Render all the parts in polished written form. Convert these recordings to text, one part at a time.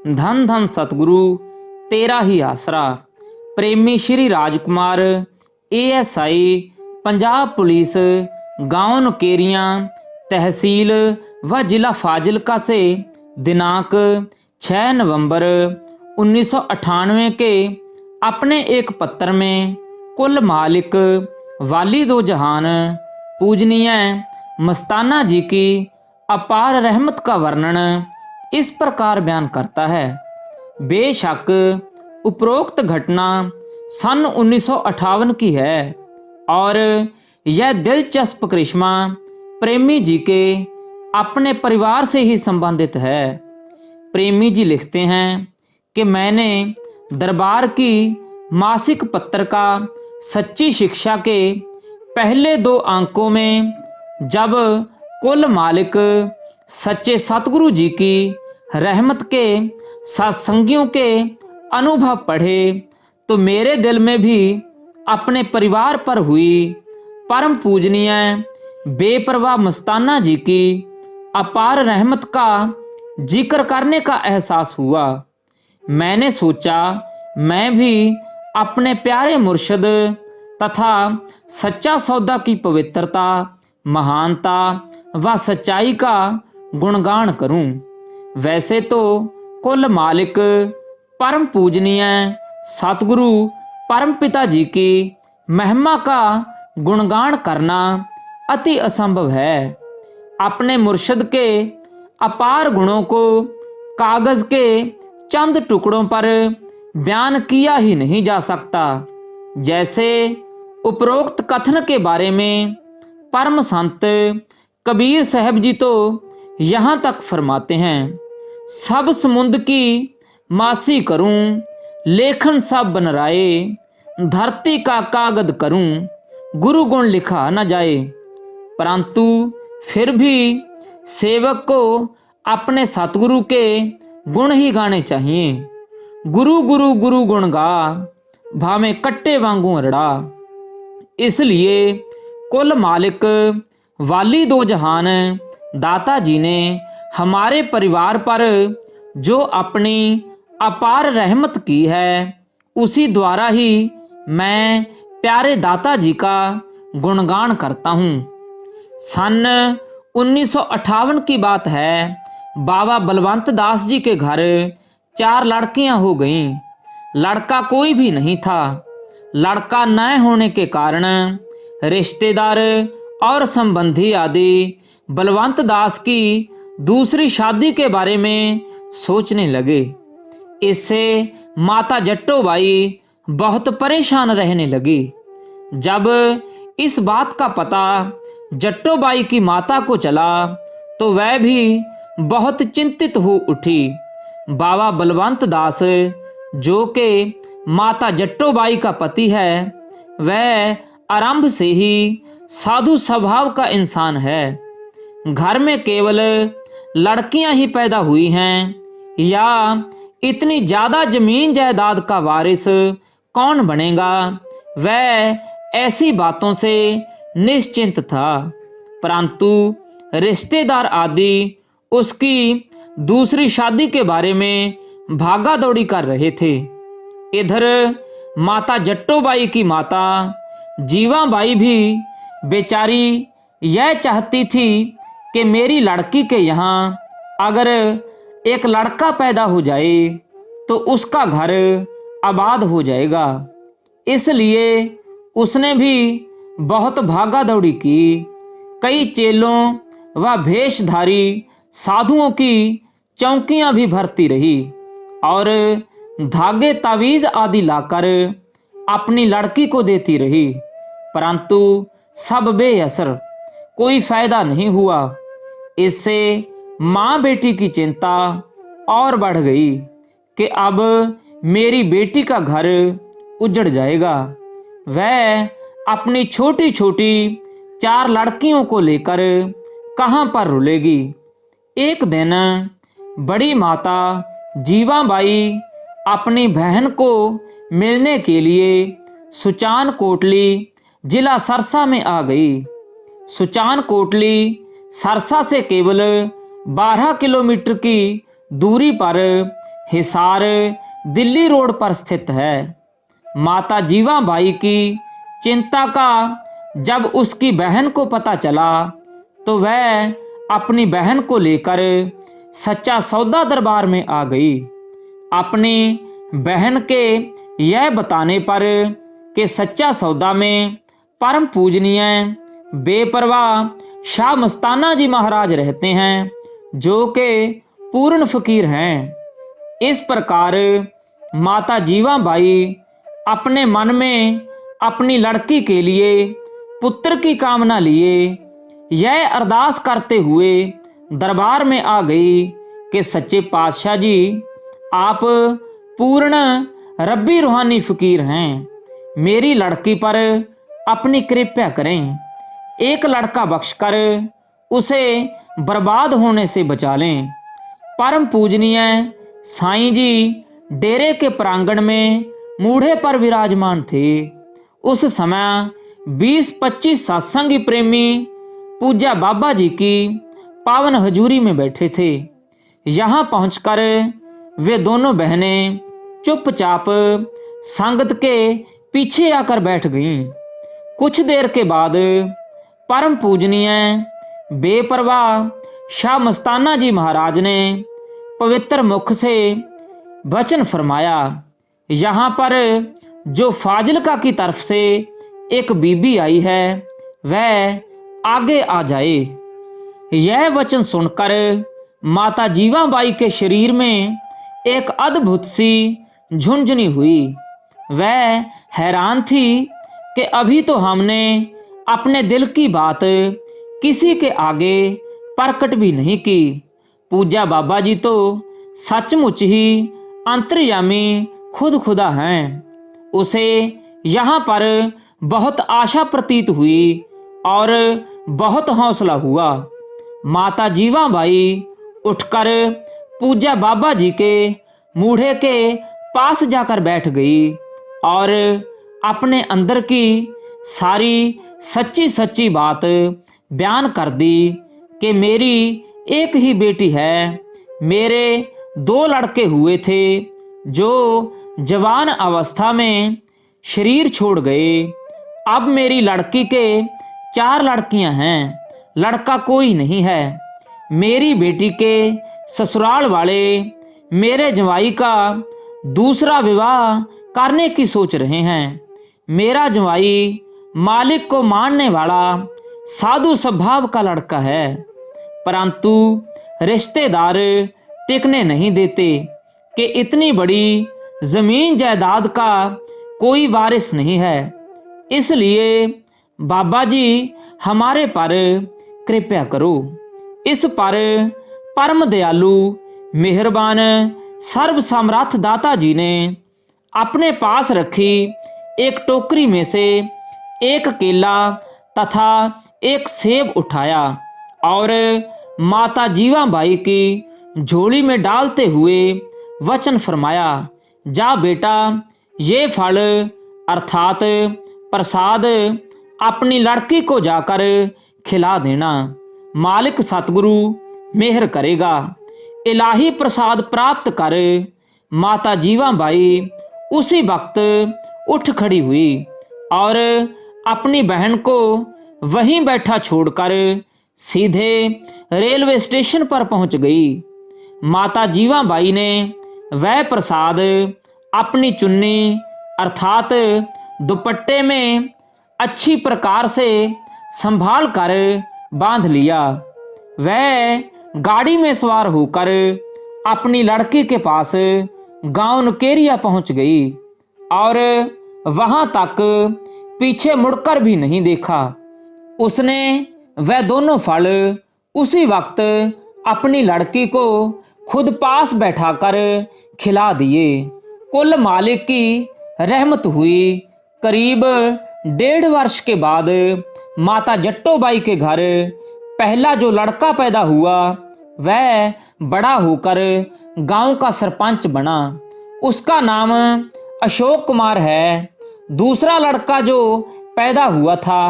धन धन सतगुरु तेरा ही आसरा। प्रेमी श्री राजकुमार ASI पंजाब पुलिस गांव नकेरियां तहसील व जिला फाजिलका से दिनांक 6 नवंबर 1998 के अपने एक पत्र में कुल मालिक वाली दो जहान पूजनीय मस्ताना जी की अपार रहमत का वर्णन इस प्रकार बयान करता है। बेशक उपरोक्त घटना सन 1958 की है और यह दिलचस्प करिश्मा प्रेमी जी के अपने परिवार से ही संबंधित है। प्रेमी जी लिखते हैं कि मैंने दरबार की मासिक पत्रिका सच्ची शिक्षा के पहले 2 अंकों में जब कुल मालिक सच्चे सतगुरु जी की रहमत के सत्संगियों के अनुभव पढ़े तो मेरे दिल में भी अपने परिवार पर हुई परम पूजनीय बेपरवाह मस्ताना जी की अपार रहमत का जिक्र करने का एहसास हुआ। मैंने सोचा मैं भी अपने प्यारे मुर्शद तथा सच्चा सौदा की पवित्रता, महानता व सच्चाई का गुणगान करूं। वैसे तो कुल मालिक परम पूजनीय सतगुरु परम पिता जी की महिमा का गुणगान करना अति असंभव है। अपने मुर्शद के अपार गुणों को कागज के चंद टुकड़ों पर बयान किया ही नहीं जा सकता। जैसे उपरोक्त कथन के बारे में परम संत कबीर साहब जी तो यहाँ तक फरमाते हैं, सब समुंद की मासी करूं, लेखन सब बनराए, धरती का कागज करूं, गुरु गुण लिखा न जाए। परंतु फिर भी सेवक को अपने सतगुरु के गुण ही गाने चाहिए। गुरु गुरु गुरु गुण गा, भावे कट्टे वांगू अरड़ा। इसलिए कुल मालिक वाली दो जहान दाता जी ने हमारे परिवार पर जो अपनी अपार रहमत की है उसी द्वारा ही मैं प्यारे दाता जी का गुणगान करता हूँ। सन 1958 की बात है। बाबा बलवंत दास जी के घर 4 लड़कियां हो गईं। लड़का कोई भी नहीं था। लड़का न होने के कारण रिश्तेदार और संबंधी आदि बलवंत दास की दूसरी शादी के बारे में सोचने लगे। इससे माता जट्टो बाई बहुत परेशान रहने लगी। जब इस बात का पता जट्टो बाई की माता को चला तो वह भी बहुत चिंतित हो उठी। बाबा बलवंत दास जो कि माता जट्टो बाई का पति है, वह आरंभ से ही साधु स्वभाव का इंसान है। घर में केवल लड़कियां ही पैदा हुई हैं या इतनी ज्यादा जमीन जायदाद का वारिस कौन बनेगा, वह ऐसी बातों से निश्चिंत था। परंतु रिश्तेदार आदि उसकी दूसरी शादी के बारे में भागा दौड़ी कर रहे थे। इधर माता जट्टोबाई की माता जीवाबाई भी बेचारी यह चाहती थी कि मेरी लड़की के यहाँ अगर एक लड़का पैदा हो जाए तो उसका घर आबाद हो जाएगा। इसलिए उसने भी बहुत भागा दौड़ी की। कई चेलों व भेषधारी साधुओं की चौकियां भी भरती रही और धागे तावीज आदि लाकर अपनी लड़की को देती रही, परंतु सब बेअसर, कोई फायदा नहीं हुआ। इससे माँ बेटी की चिंता और बढ़ गई कि अब मेरी बेटी का घर उजड़ जाएगा। वह अपनी छोटी छोटी 4 लड़कियों को लेकर कहाँ पर रुलेगी। एक दिन बड़ी माता जीवाबाई अपनी बहन को मिलने के लिए सुचान कोटली जिला सरसा में आ गई। सुचान कोटली सरसा से केवल 12 किलोमीटर की दूरी पर हिसार दिल्ली रोड पर स्थित है। माता जीवाबाई की चिंता का जब उसकी बहन को पता चला तो वह अपनी बहन को लेकर सच्चा सौदा दरबार में आ गई। अपनी बहन के यह बताने पर कि सच्चा सौदा में परम पूजनीय बेपरवाह शाह मस्ताना जी महाराज रहते हैं, जो कि पूर्ण फकीर हैं। इस प्रकार माता जीवाबाई अपने मन में अपनी लड़की के लिए पुत्र की कामना लिए यह अरदास करते हुए दरबार में आ गई कि सच्चे पातशाह जी, आप पूर्ण रब्बी रूहानी फकीर हैं, मेरी लड़की पर अपनी कृपा करें, एक लड़का बख्शकर उसे बर्बाद होने से बचा लें। परम पूजनीय साईं जी डेरे के प्रांगण में मूढ़े पर विराजमान थे। उस समय 20-25 सत्संगी प्रेमी पूज्य बाबा जी की पावन हजूरी में बैठे थे। यहाँ पहुंचकर वे दोनों बहनें चुपचाप संगत के पीछे आकर बैठ गईं। कुछ देर के बाद परम पूजनीय बेपरवाह शाह मस्ताना जी महाराज ने पवित्र मुख से वचन फरमाया, यहाँ पर जो फाजिलका की तरफ से एक बीबी आई है वह आगे आ जाए। यह वचन सुनकर माता जीवाबाई के शरीर में एक अद्भुत सी झुंझुनी हुई। वह हैरान थी कि अभी तो हमने अपने दिल की बात किसी के आगे प्रकट भी नहीं की। पूज्य बाबा जी तो सचमुच ही अंतर्यामी खुद खुदा हैं। उसे यहाँ पर बहुत आशा प्रतीत हुई और बहुत हौसला हुआ। माता जीवाबाई उठकर पूज्य बाबा जी के मूढ़े के पास जाकर बैठ गई और अपने अंदर की सारी सच्ची सच्ची बात बयान कर दी कि मेरी एक ही बेटी है, मेरे 2 लड़के हुए थे जो जवान अवस्था में शरीर छोड़ गए। अब मेरी लड़की के 4 लड़कियां हैं, लड़का कोई नहीं है। मेरी बेटी के ससुराल वाले मेरे जवाई का दूसरा विवाह करने की सोच रहे हैं। मेरा जवाई मालिक को मानने वाला साधु स्वभाव का लड़का है, परंतु रिश्तेदार टिकने नहीं देते कि इतनी बड़ी जमीन जायदाद का कोई वारिस नहीं है। इसलिए बाबा जी हमारे पर कृपया करो। इस पर परम दयालु मेहरबान सर्व सामर्थ दाता जी ने अपने पास रखी एक टोकरी में से एक केला तथा एक सेब उठाया और माता जीवाबाई की झोली में डालते हुए वचन फरमाया, जा बेटा, ये फल अर्थात प्रसाद अपनी लड़की को जाकर खिला देना। मालिक सतगुरु मेहर करेगा। इलाही प्रसाद प्राप्त कर माता जीवाबाई उसी वक्त उठ खड़ी हुई और अपनी बहन को वहीं बैठा छोड़कर सीधे रेलवे स्टेशन पर पहुंच गई। माता जीवाबाई ने वह प्रसाद अपनी चुन्नी अर्थात दुपट्टे में अच्छी प्रकार से संभाल कर बांध लिया। वह गाड़ी में सवार होकर अपनी लड़की के पास गांव नुकेरिया पहुंच गई और वहां तक पीछे मुड़कर भी नहीं देखा। उसने वह दोनों फल उसी वक्त अपनी लड़की को खुद पास बैठाकर खिला दिए। कुल मालिक की रहमत हुई। करीब 1.5 वर्ष के बाद माता जट्टोबाई के घर पहला जो लड़का पैदा हुआ वह बड़ा होकर गांव का सरपंच बना। उसका नाम अशोक कुमार है। दूसरा लड़का जो पैदा हुआ था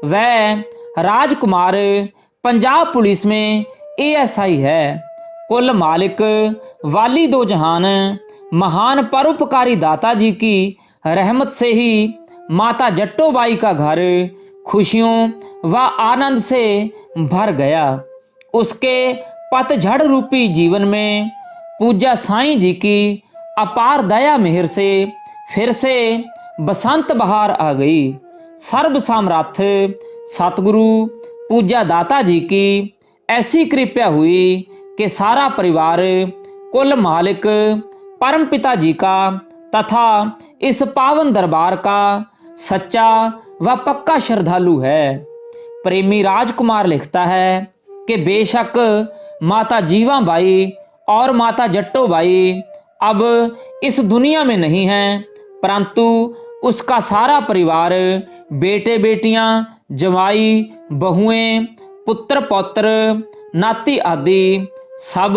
वह राजकुमार पंजाब पुलिस में एएसआई है। कुल मालिक वाली दो जहान महान परोपकारी दाता जी की रहमत से ही माता जट्टोबाई का घर खुशियों व आनंद से भर गया। उसके पतझड़ रूपी जीवन में पूज्य साईं जी की अपार दया मेहर से फिर से बसंत बहार आ गई। सर्व सामर्थ्य सतगुरु पूज्य दाता जी की ऐसी कृपा हुई कि सारा परिवार कुल मालिक परम पिता जी का तथा इस पावन दरबार का सच्चा व पक्का श्रद्धालु है। प्रेमी राजकुमार लिखता है कि बेशक माता जीवाबाई और माता जट्टोबाई अब इस दुनिया में नहीं हैं, परंतु उसका सारा परिवार बेटे बेटियां जवाई बहुएं पुत्र पौत्र नाती आदि सब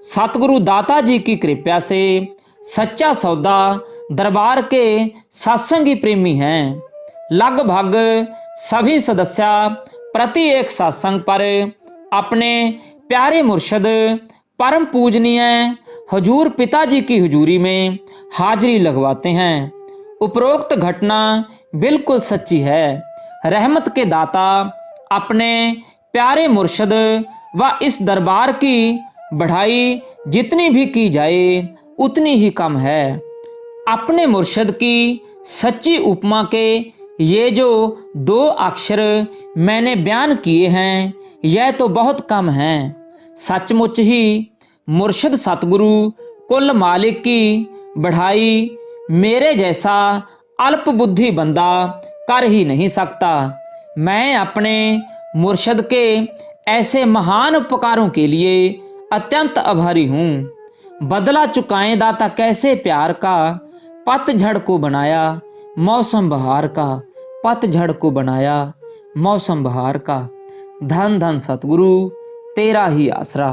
सतगुरु दाता जी की कृपा से सच्चा सौदा दरबार के सत्संगी प्रेमी हैं। लगभग सभी सदस्य प्रति एक सत्संग पर अपने प्यारे मुर्शद परम पूजनीय हजूर पिताजी की हुजूरी में हाजिरी लगवाते हैं। उपरोक्त घटना बिल्कुल सच्ची है। रहमत के दाता अपने प्यारे मुर्शद व इस दरबार की बढ़ाई जितनी भी की जाए उतनी ही कम है। अपने मुर्शद की सच्ची उपमा के ये जो दो अक्षर मैंने बयान किए हैं यह तो बहुत कम हैं। सचमुच ही मुर्शद सतगुरु कुल मालिक की बढ़ाई मेरे जैसा अल्प बुद्धि बंदा कर ही नहीं सकता। मैं अपने मुर्शद के ऐसे महान उपकारों के लिए अत्यंत आभारी हूँ। बदला चुकाएं दाता कैसे प्यार का, पतझड़ को बनाया मौसम बहार का, पतझड़ को बनाया मौसम बहार का। धन धन सतगुरु तेरा ही आसरा।